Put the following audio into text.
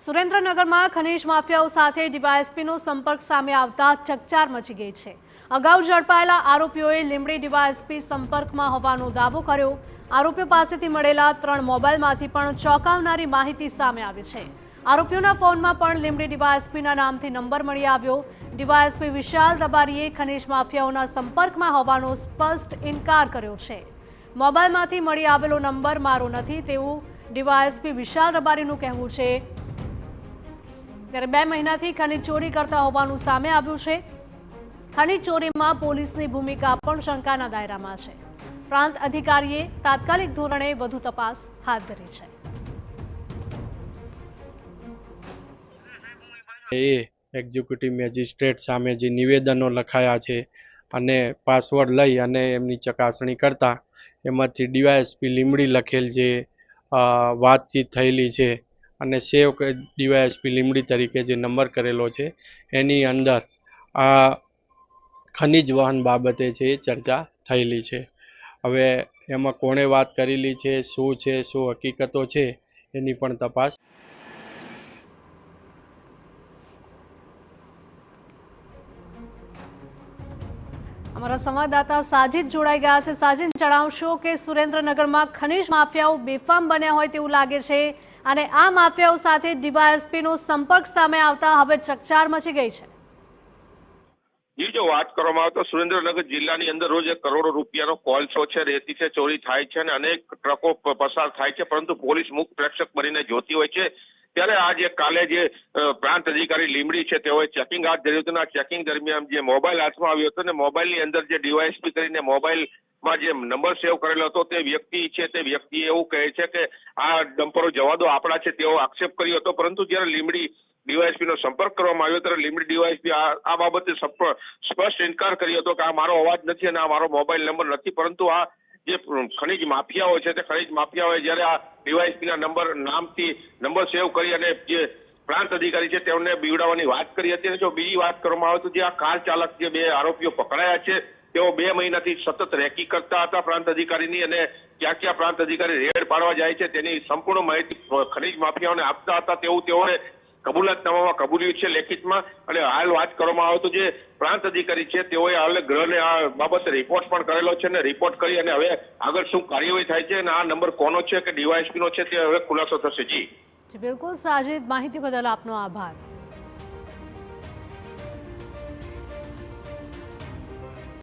સુરેન્દ્રનગરમાં ખનીજ માફિયાઓ સાથે ડીવાયએસપીનો સંપર્ક સામે આવતા ચકચાર મચી ગઈ છે। અગાઉ ઝડપાયેલા આરોપીઓએ લીંબડી ડીવાયએસપી સંપર્કમાં હોવાનો દાવો કર્યો। આરોપીઓ પાસેથી મળેલા 3 મોબાઈલમાંથી પણ ચોંકાવનારી માહિતી સામે આવી છે। આરોપીઓના ફોનમાં પણ લીંબડી ડીવાયએસપીના નામથી નંબર મળી આવ્યો। ડીવાયએસપી વિશાલ રબારીએ ખનીજ માફિયાઓના સંપર્કમાં હોવાનો સ્પષ્ટ ઇનકાર કર્યો છે। મોબાઈલમાંથી મળી આવેલો નંબર મારો નથી તેવું ડીવાયએસપી વિશાલ રબારીનું કહેવું છે। ત્યારે 2 મહિનાથી ખનીજ ચોરી કરતા હોવાનું સામે આવ્યું છે। ખનીજ ચોરીમાં પોલીસની ભૂમિકા પણ શંકાના દાયરામાં છે। પ્રાંત અધિકારીએ તાત્કાલિક ધોરણે વધુ તપાસ હાથ ધરી છે। એક્ઝિક્યુટિવ મેજિસ્ટ્રેટ સામે જે નિવેદનો લખાયા છે અને પાસવર્ડ લઈ અને એમની ચકાસણી કરતા એમાંથી ડીવાયએસપી લીંબડી લખેલ જે વાતચીત થયેલી છે અને સેવ ડીવાયએસપી લીંબડી તરીકે જે નંબર કરેલો છે એની અંદર આ ખનિજ વહન બાબતે છે એ ચર્ચા થયેલી છે। હવે એમાં કોણે વાત કરેલી છે, શું હકીકતો છે એની પણ તપાસ। અમારા સંવાદદાતા સાજિદ જોડાઈ ગયા છે। સાજિદ, જણાવશો કે સુરેન્દ્રનગરમાં ખનીજ માફિયાઓ બેફામ બન્યા હોય તેવું લાગે છે અને આ માફિયાઓ સાથે ડીવાયએસપીનો સંપર્ક સામે આવતા હવે ચકચાર મચી ગઈ છે। જો વાત કરવામાં આવે તો સુરેન્દ્રનગર જિલ્લાની અંદર રોજ કરોડો રૂપિયાનો કોલસો છે, રેતી છે, ચોરી થાય છે અને અનેક ટ્રકો પસાર થાય છે, પરંતુ પોલીસ મુખ પ્રેક્ષક બનીને જોતી હોય છે। ત્યારે આજે કાલે જે પ્રાંત અધિકારી લીંબડી છે તેઓએ ચેકિંગ હાથ ધર્યું હતું। આ ચેકિંગ દરમિયાન જે મોબાઈલ હાથમાં આવ્યો હતો ને મોબાઈલની અંદર જે ડીવાયએસપી કરીને મોબાઈલમાં જે નંબર સેવ કરેલો હતો તે વ્યક્તિ છે તે વ્યક્તિ એવું કહે છે કે આ ડમ્પરો જવા દો આપણા છે તેવો આક્ષેપ કર્યો હતો, પરંતુ જ્યારે લીંબડી ડીવાયએસપી નો સંપર્ક કરવામાં આવ્યો ત્યારે લીંબડી ડીવાયએસપી આ બાબતે સ્પષ્ટ ઇનકાર કર્યો હતો કે આ મારો અવાજ નથી અને આ મારો મોબાઈલ નંબર નથી, પરંતુ આ જે ખનીજ માફિયાઓ છે તે ખનીજ માફિયાઓએ જ્યારે આ ડીવાયએસપીના નામથી નંબર સેવ કરી અને જે પ્રાંત અધિકારી છે તેમને બીવડાવવાની વાત કરી હતી। અને જો બીજી વાત કરવામાં આવે તો જે આ કાર ચાલક જે 2 આરોપીઓ પકડાયા છે તેઓ 2 મહિનાથી સતત રેકી કરતા હતા પ્રાંત અધિકારીની અને ક્યાં પ્રાંત અધિકારી રેડ પાડવા જાય છે તેની સંપૂર્ણ માહિતી ખનીજ માફિયાઓને આપતા હતા તેવું તેઓએ કબૂલાતનામામાં કબૂલ્યું છે લેખિતમાં। અને હાલ વાત કરવામાં આવે તો જે પ્રાંત અધિકારી છે તેઓએ હાલ ગૃહને આ બાબતે રિપોર્ટ પણ કરેલો છે અને રિપોર્ટ કરી અને હવે આગળ શું કાર્યવાહી થાય છે અને આ નંબર કોનો છે કે ડીવાયએસપી નો છે તે હવે ખુલાસો થશે। જી બિલકુલ સાજિદ, માહિતી બદલ આપનો આભાર।